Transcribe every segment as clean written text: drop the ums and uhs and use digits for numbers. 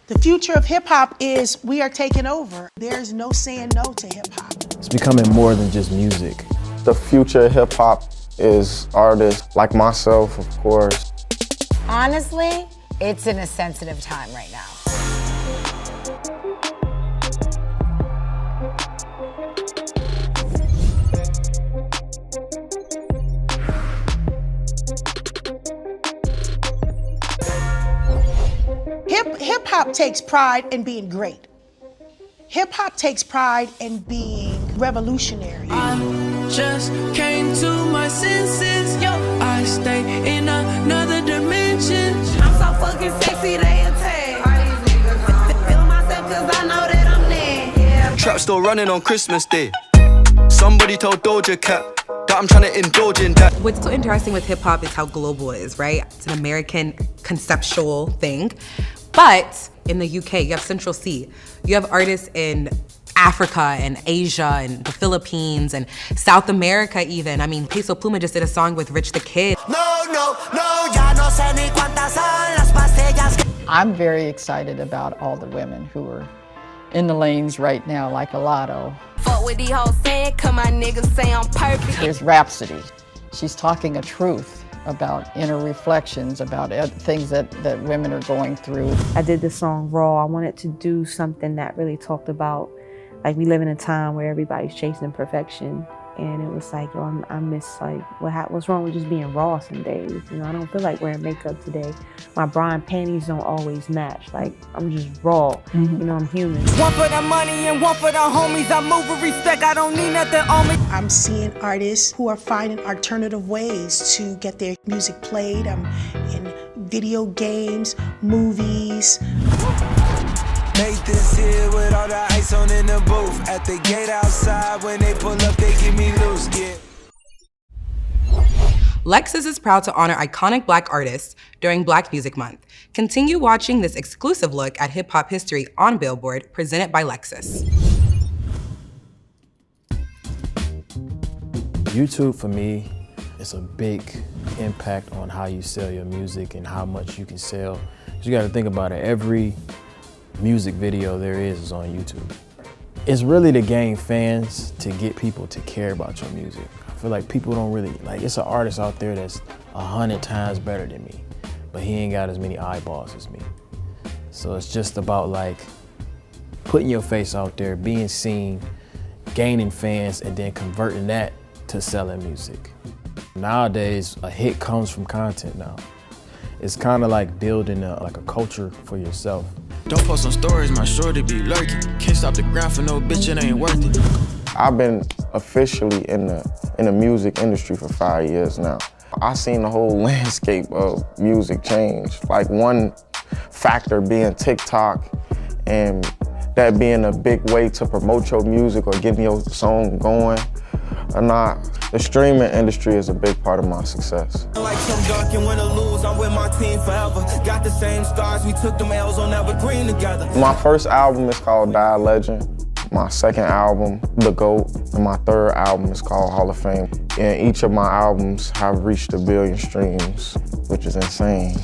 The future of hip hop is we are taking over. There's no saying no to hip hop. It's becoming more than just music. The future of hip hop is artists like myself, of course. Honestly, it's in a sensitive time right now. Hip hop takes pride in being great. Hip hop takes pride in being revolutionary. I just came to my senses, yo. I stay in another dimension. I'm so fucking sexy, they attack. Feel myself cause I know that I'm there. Yeah. Trap still running on Christmas Day. Somebody told Doja Cat that I'm trying to indulge in that. What's so interesting with hip hop is how global it is, right? It's an American conceptual thing. But in the UK, you have Central C. You have artists in Africa and Asia and the Philippines and South America even. I mean, Peso Pluma just did a song with Rich the Kid. I'm very excited about all the women who are in the lanes right now, like a Latto. Fuck with the whole saying, cause my niggas say I'm perfect. There's Rhapsody. She's talking a truth about inner reflections, about things that women are going through. I did the song Raw. I wanted to do something that really talked about, like, we live in a time where everybody's chasing perfection. And it was like, yo, I miss, like, what's wrong with just being raw some days? You know, I don't feel like wearing makeup today. My bra and panties don't always match. Like, I'm just raw. You know, I'm human. One for the money and one for the homies. I move with respect, I don't need nothing on me. I'm seeing artists who are finding alternative ways to get their music played in video games, movies. Made this here with all the ice on in the booth. At the gate outside, when they pull up, they give me loose. Yeah. Lexus is proud to honor iconic Black artists during Black Music Month. Continue watching this exclusive look at hip hop history on Billboard, presented by Lexus. YouTube, for me, is a big impact on how you sell your music and how much you can sell. You gotta think about it, every music video there is on YouTube. It's really to gain fans, to get people to care about your music. I feel like people don't really, like, it's an artist out there that's 100 times better than me, but he ain't got as many eyeballs as me. So it's just about, like, putting your face out there, being seen, gaining fans, and then converting that to selling music. Nowadays, a hit comes from content now. It's kind of like building a culture for yourself. Don't post on stories, my shorty be lurking. Can't stop the grind for no bitch, it ain't worth it. I've been officially in the music industry for 5 years now. I've seen the whole landscape of music change. Like, one factor being TikTok, and that being a big way to promote your music or getting your song going or not. The streaming industry is a big part of my success. Like some dark and win or lose, I'm with my team forever. Got the same stars, we took them L's on Evergreen together. My first album is called Die Legend. My second album, The GOAT, and my third album is called Hall of Fame. And each of my albums have reached 1 billion streams, which is insane.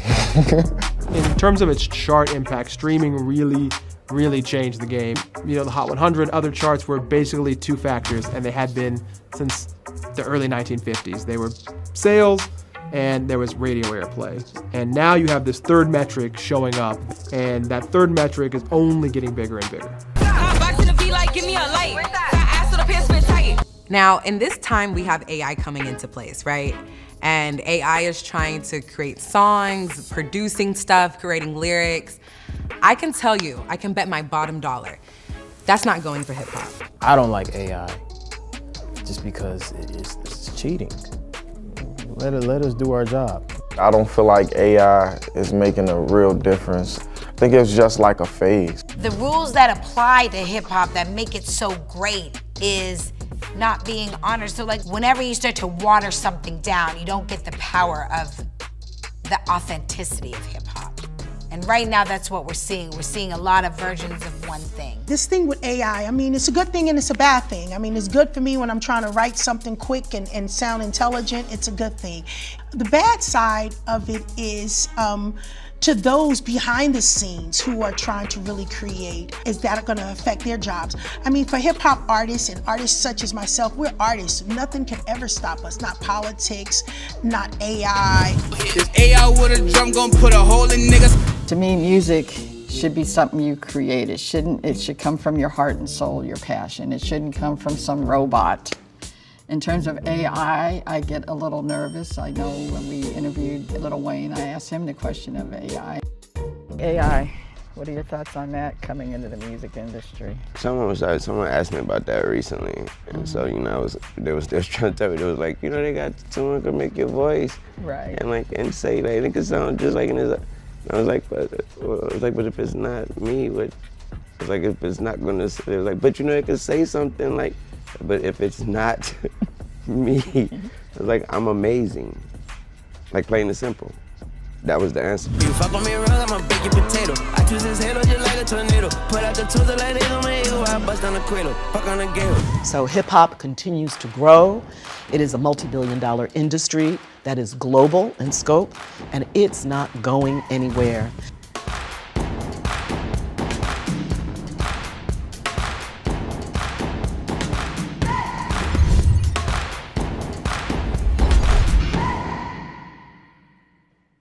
In terms of its chart impact, streaming really changed the game. You know, the Hot 100, other charts were basically two factors, and they had been since the early 1950s. They were sales, and there was radio airplay. And now you have this third metric showing up, and that third metric is only getting bigger and bigger. Now, in this time, we have AI coming into place, right? And AI is trying to create songs, producing stuff, creating lyrics. I can tell you, I can bet my bottom dollar, that's not going for hip hop. I don't like AI just because it's cheating. Let us do our job. I don't feel like AI is making a real difference. I think it's just like a phase. The rules that apply to hip hop that make it so great is not being honored. So, like, whenever you start to water something down, you don't get the power of the authenticity of hip hop. And right now, that's what we're seeing. We're seeing a lot of versions of one thing. This thing with AI, I mean, it's a good thing and it's a bad thing. I mean, it's good for me when I'm trying to write something quick and sound intelligent. It's a good thing. The bad side of it is to those behind the scenes who are trying to really create, is that going to affect their jobs? I mean, for hip hop artists and artists such as myself, we're artists. Nothing can ever stop us. Not politics, not AI. This AI with a drum gon' put a hole in niggas. To me, music should be something you create. It should come from your heart and soul, your passion. It shouldn't come from some robot. In terms of AI, I get a little nervous. I know when we interviewed Lil Wayne, I asked him the question of AI. AI, what are your thoughts on that coming into the music industry? Someone asked me about that recently, and so they was trying to tell me, they was like, they got someone who can make your voice, right, and say like it could sound just like in his. I was like, but if it's not me, it's like if it's not gonna, it was like, but it could say something like, but if it's not me, it's like I'm amazing, like plain and simple. That was the answer. You fuck on me wrong, I'ma bake your potato. I choose this halo just like a tornado. Put out the tools like they gon' make you. I bust on the cradle, fuck on the gale. So hip hop continues to grow. It is a multi-billion-dollar industry that is global in scope, and it's not going anywhere.